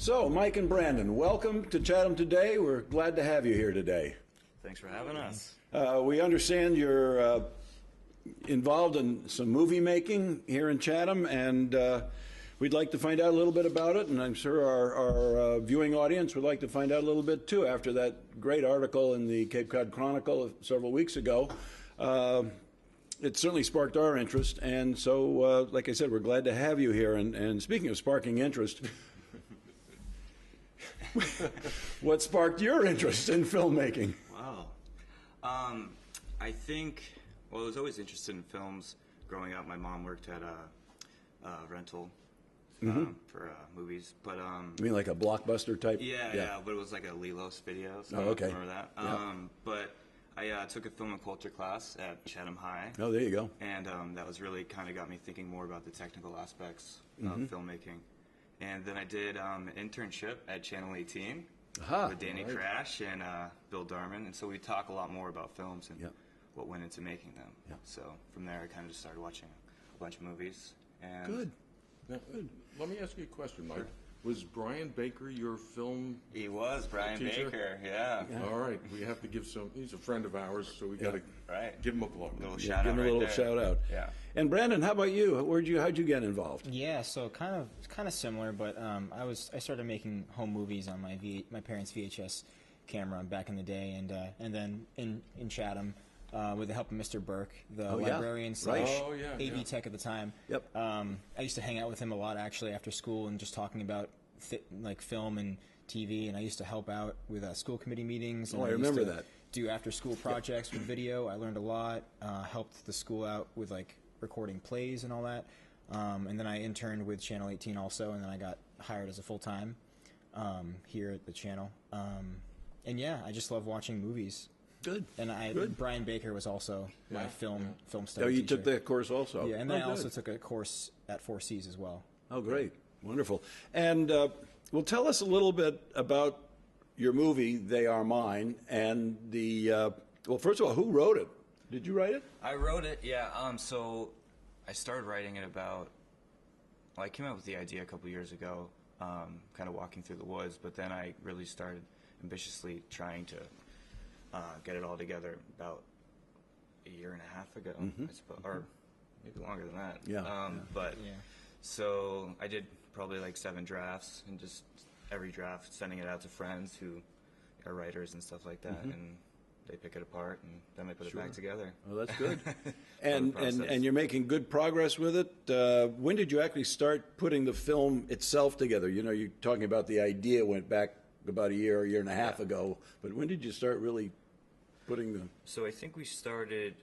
So, Mike and Brandon, welcome to Chatham today. We're glad to have you here today. Thanks for having us. We understand you're involved in some movie making here in Chatham, and we'd like to find out a little bit about it, and I'm sure our viewing audience would like to find out a little bit too after that great article in the Cape Cod Chronicle several weeks ago. It certainly sparked our interest, and so, like I said, we're glad to have you here. And speaking of sparking interest, what sparked your interest in filmmaking? Wow. I think, well, I was always interested in films. Growing up, my mom worked at a rental for movies. But You mean like a Blockbuster type? Yeah, but it was like a Lilos video. So Oh, okay. Remember that? Yeah. But I took a film and culture class at Chatham High. Oh, there you go. And that was really kind of got me thinking more about the technical aspects of filmmaking. And then I did an internship at Channel 18 with Danny Crash and Bill Darman. And so we talk a lot more about films and what went into making them. Yeah. So from there, I kind of just started watching a bunch of movies. And Good. Now, let me ask you a question, Mike. Sure. Was Brian Baker your film He was, Brian teacher? Baker, yeah. All right, we have to give some, he's a friend of ours, so we got to give him a plug. Little Give shout out him a right little there. shout out. Yeah. And Brandon, how about you? How'd you get involved? Yeah, so kind of similar, but I started making home movies on my parents' VHS camera back in the day, and then in Chatham. With the help of Mr. Burke, the librarian slash AV tech at the time. Yep. I used to hang out with him a lot actually after school and just talking about like film and TV, and I used to help out with school committee meetings. And I remember that. Do after school projects with video. I learned a lot. Helped the school out with like recording plays and all that. And then I interned with Channel 18 also, and then I got hired as a full-time here at the channel. And yeah, I just love watching movies. Good. And Brian Baker was also my film study Oh, you teacher. took that course also? Yeah, and then I also took a course at 4Cs as well. Oh, great. Wonderful. And well, tell us a little bit about your movie, They Are Mine, and the, well, first of all, who wrote it? Did you write it? I wrote it, yeah. So I started writing it well, I came up with the idea a couple years ago, kind of walking through the woods, but then I really started ambitiously trying to get it all together about a year and a half ago, I suppose, or maybe longer than that. So I did probably like 7 drafts, and just every draft sending it out to friends who are writers and stuff like that, and they pick it apart, and then they put it back together. Well, that's good. and you're making good progress with it. When did you actually start putting the film itself together? You know, you're talking about the idea went back about a year and a half ago, but when did you start really putting them? So I think we started.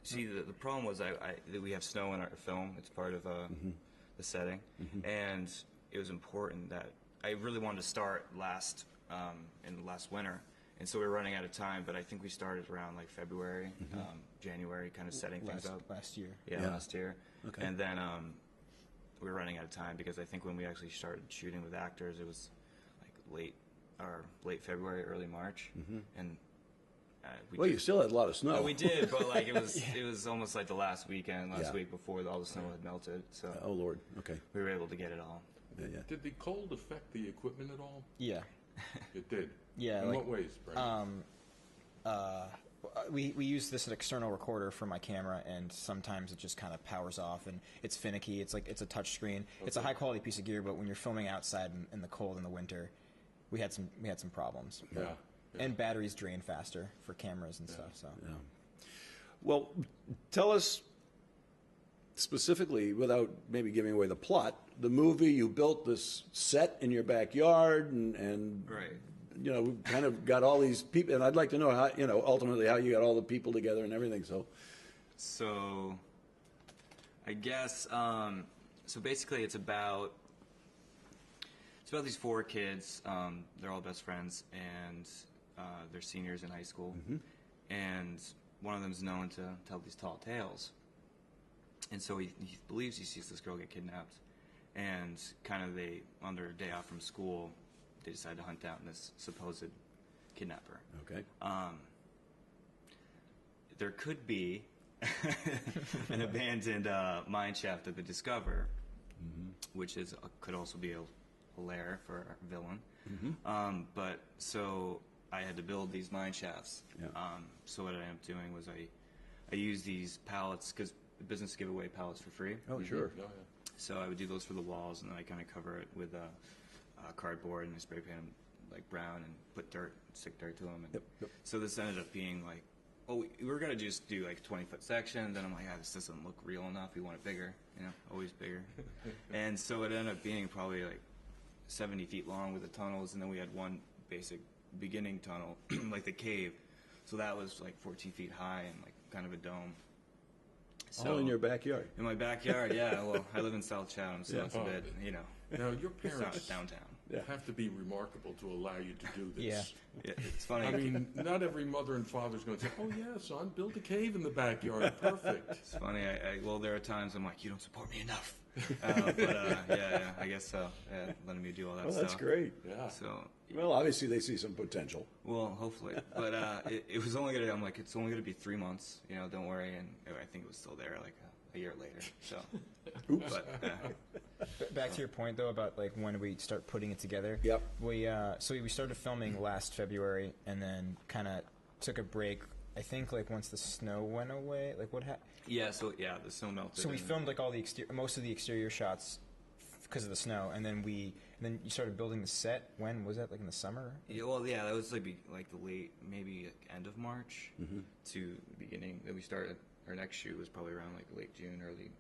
See, the problem was that we have snow in our film. It's part of the setting, and it was important that I really wanted to start in the last winter, and so we were running out of time. But I think we started around like February, January, kind of setting things up. Last year. Yeah, last year. Okay. And then we were running out of time because I think when we actually started shooting with actors, it was like late February, early March, and you still had a lot of snow. Oh, we did, but like it was almost like the last week before all the snow had melted. So oh Lord, okay, we were able to get it all. Yeah. Did the cold affect the equipment at all? Yeah. It did. Yeah. In what ways, Brandon? We use this external recorder for my camera, and sometimes it just kind of powers off, and it's finicky. It's a touch screen. Okay. It's a high quality piece of gear, but when you're filming outside in the cold in the winter, we had some problems. Yeah. And batteries drain faster for cameras and stuff. So. Yeah. Well, tell us specifically, without maybe giving away the plot, the movie, you built this set in your backyard, and right. You know, we kind of got all these people, and I'd like to know how, you know, ultimately how you got all the people together and everything. So I guess so. Basically, it's about these 4 kids. They're all best friends, and they're seniors in high school, and one of them is known to tell these tall tales. And so he believes he sees this girl get kidnapped, and kind of on their day off from school, they decide to hunt down this supposed kidnapper. Okay. There could be an abandoned mine shaft that they discover, which could also be a lair for our villain. But so I had to build these mine shafts. Yeah. So what I ended up doing was I used these pallets, because the business give away pallets for free. Oh, sure. Oh, yeah. So I would do those for the walls, and then I kind of cover it with cardboard, and I spray paint them like brown and put stick dirt to them. And Yep. so this ended up being like, oh, we were gonna just do like 20-foot section. Then I'm like, this doesn't look real enough. We want it bigger, always bigger. And so it ended up being probably like 70 feet long with the tunnels, and then we had one basic beginning tunnel, like the cave. So that was like 14 feet high and like kind of a dome. So, All in your backyard. in my backyard, yeah. Well, I live in South Chatham, so it's a bit, Now, your it's not parents downtown. have to be remarkable to allow you to do this. Yeah. Yeah, it's funny. I mean, not every mother and father's going to say, "Oh yeah, son, build a cave in the backyard. Perfect." It's funny. Well, there are times I'm like, you don't support me enough. Yeah, I guess so. Yeah, letting me do all that Well, stuff. that's great. Yeah. So, Well, obviously they see some potential. well, hopefully. But it was only gonna. I'm like, it's only gonna be 3 months. Don't worry. And I think it was still there like a year later. So, Oops. but Back to your point though about like when we start putting it together. Yep. We started filming last February and then kind of took a break. I think like once the snow went away, like what happened? yeah, the snow melted. So we and- filmed like all the most of the exterior shots because of the snow, and then you started building the set. When was that? Like in the summer? Yeah, well, yeah, that was like the late, maybe like end of March to the beginning. That we started. Our next shoot was probably around like late June, early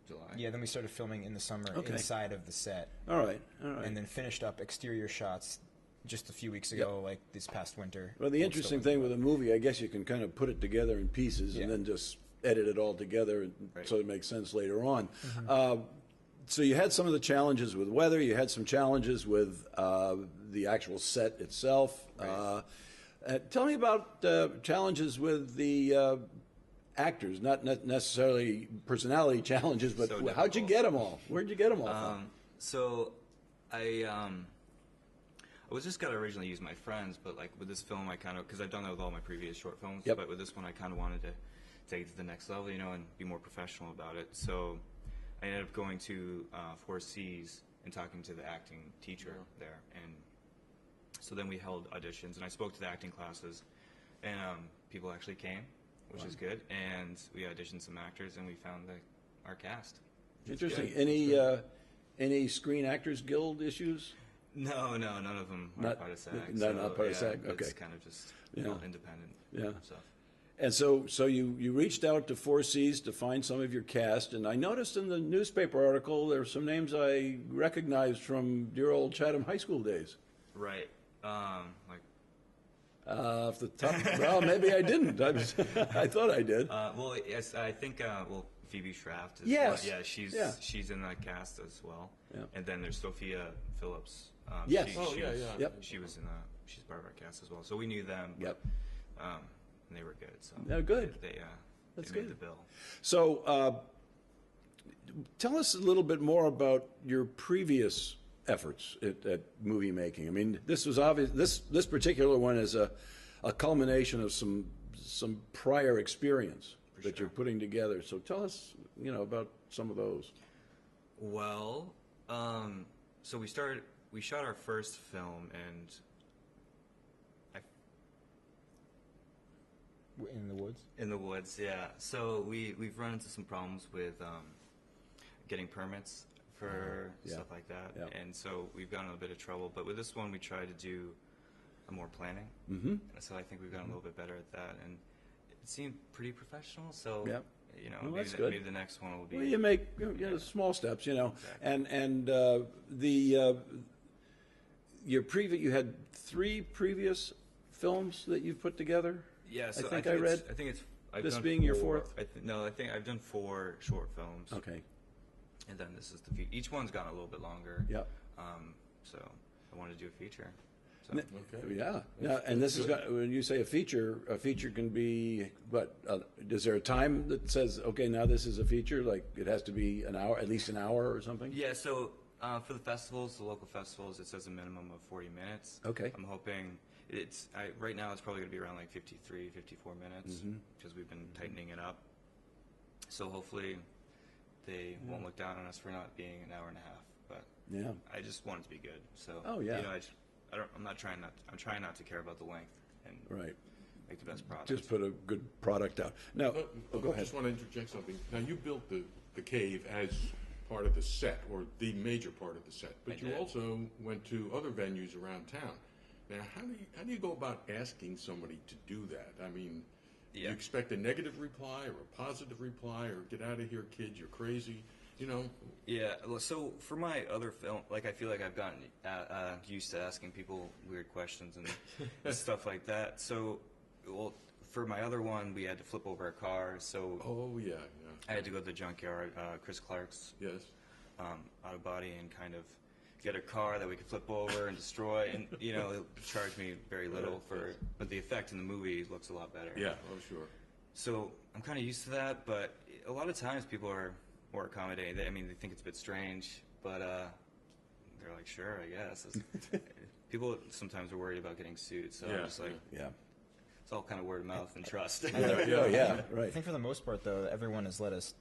July. Yeah. Then we started filming in the summer Okay. inside of the set, All right. and then finished up exterior shots just a few weeks ago, like this past winter. Well, the We're interesting still- thing with a movie, I guess you can kind of put it together in pieces Yeah. and then just edit it all together Right. so it makes sense later on. So you had some of the challenges with weather. You had some challenges with the actual set itself. Right. Tell me about challenges with the actors, not necessarily personality challenges, but So how'd you difficult. get them all? Where'd you get them all from? So I was just gonna originally use my friends, but like with this film, I kind of, because I've done that with all my previous short films, Yep. but with this one, I kind of wanted to take it to the next level, and be more professional about it. So I ended up going to 4Cs and talking to the acting teacher there, and so then we held auditions, and I spoke to the acting classes, and people actually came, which is good, and we auditioned some actors, and we found our cast. Interesting. good. Any Screen Actors Guild issues? No, none of them are Not- part of SAG. not part of SAG, It's okay. kind of just Yeah. independent Yeah. stuff. And so you reached out to 4Cs to find some of your cast, and I noticed in the newspaper article there were some names I recognized from dear old Chatham High School days. Right. Like, Off the top, well, maybe I didn't. I thought I did. well, yes, I think, Phoebe Schraft is Yes. Yeah, Yeah. she's in that cast as well. Yeah. And then there's Sophia Phillips. Yes. Oh, yeah, was, yeah. Yep. She was she's part of our cast as well. So we knew them. But, Yep. and they were good. So Yeah, good. They That's made good. the bill. So tell us a little bit more about your previous efforts at movie making. I mean, this was obvious. This particular one is a culmination of some prior experience that you're putting together. So tell us, about some of those. Well, so we shot our first film, and in the woods. in the woods, yeah. So we've run into some problems with getting permits for Yeah. stuff like that, Yeah. and so we've gotten in a bit of trouble. But with this one, we tried to do more planning, and so I think we've gotten a little bit better at that, and it seemed pretty professional. So Yep. Well, maybe, that's good. maybe the next one will be. Well, you make small steps, and your you had 3 previous films that you've put together. Yeah, so I read. I think it's. I've this done being your 4 fourth? I think I've done 4 short films. Okay. And then this is each one's gotten a little bit longer. Yep. So I wanted to do a feature. So Okay. Yeah. Yeah. And this is when you say a feature can be what? Is there a time that says, okay, now this is a feature? Like it has to be an hour, at least an hour or something? yeah, so for the festivals, the local festivals, it says a minimum of 40 minutes. Okay. I'm hoping right now it's probably going to be around like 53, 54 minutes because we've been tightening it up. So hopefully they won't look down on us for not being an hour and a half. But Yeah. I just want it to be good. So Oh, yeah. you know, I'm trying not to care about the length and Right. make the best product. Just put a good product out. Now, go I ahead. just want to interject something. Now, you built the cave as part of the set, or the major part of the set, but I you did. also went to other venues around town. Now, how do you go about asking somebody to do that? I mean, Yeah. you expect a negative reply or a positive reply, or get out of here, kid, you're crazy, you know? Yeah, well, so for my other film, like I feel like I've gotten used to asking people weird questions and stuff like that. So, well, for my other one, we had to flip over a car, so Oh, yeah, I had to go to the junkyard, Chris Clark's yes. auto body, and kind of get a car that we could flip over and destroy, and you know, it charged me very little for, but the effect in the movie looks a lot better. Yeah, oh, sure. So I'm kind of used to that, but a lot of times people are more accommodating. I mean, they think it's a bit strange, but they're like, sure, I guess. People sometimes are worried about getting sued, so Yeah, I'm just like, Yeah. it's all kind of word of mouth and trust. Oh, yeah, I right. think for the most part, though, everyone has let us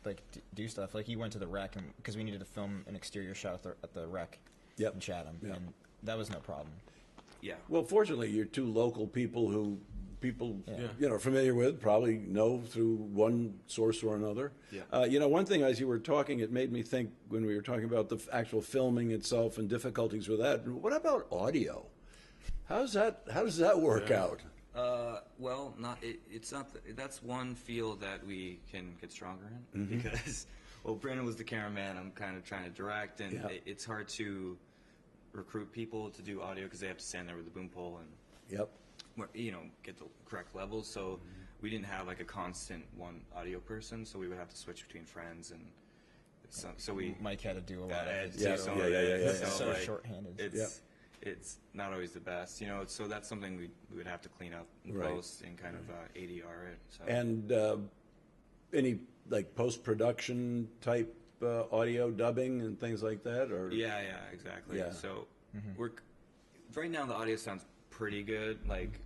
like do stuff. Like you went to the wreck because we needed to film an exterior shot at the wreck Yep. in Chatham, Yep. and that was no problem. Yeah. Well, fortunately, you're two local people who people Yeah. you know are familiar with, probably know through one source or another. Yeah. You know, one thing as you were talking, it made me think when we were talking about the actual filming itself and difficulties with that. What about audio? How does that work out? Well, it's not. That's one field that we can get stronger in because, well, Brandon was the cameraman. I'm kind of trying to direct, and Yeah. it's hard to recruit people to do audio because they have to stand there with a boom pole and Yep. you know, get the correct levels. So we didn't have like a constant one audio person, so we would have to switch between friends, and so we Mike had to do a lot of Ed it. did Yeah, some yeah, of yeah, it, yeah, so, yeah. So like, shorthanded. It's not always the best, you know. So that's something we would have to clean up in Right. post and kind of ADR it. So. And any like post-production type audio dubbing and things like that, or Yeah, exactly. Yeah. So we're right now the audio sounds pretty good, like,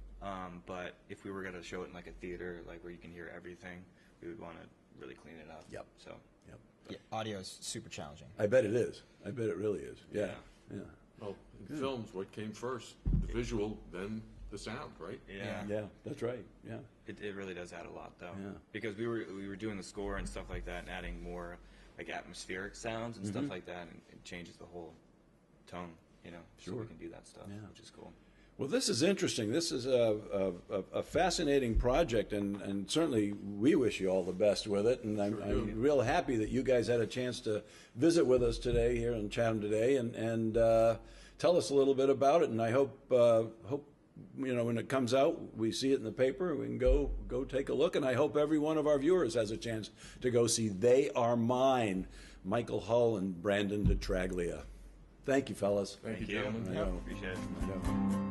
but if we were gonna show it in like a theater, like where you can hear everything, we would want to really clean it up. Yep. So Yep. Yeah, audio is super challenging. I bet it is. I bet it really is. Yeah. Yeah. Well, in films, what came first? The visual, then the sound, right? yeah. Yeah. That's right. Yeah. It really does add a lot though, Yeah. because we were doing the score and stuff like that, and adding more like atmospheric sounds and stuff like that, and it changes the whole tone, you know. So Sure. we can do that stuff, Yeah. which is cool. Well, this is interesting. This is a fascinating project, and certainly we wish you all the best with it. And I'm real happy that you guys had a chance to visit with us today here in Chatham today, and tell us a little bit about it. And I hope you know when it comes out, we see it in the paper, we can go take a look. And I hope every one of our viewers has a chance to go see They Are Mine, Michael Hull and Brandon DeTraglia. Thank you, fellas. Thank you, Thank you. gentlemen. I know. Appreciate it. I know.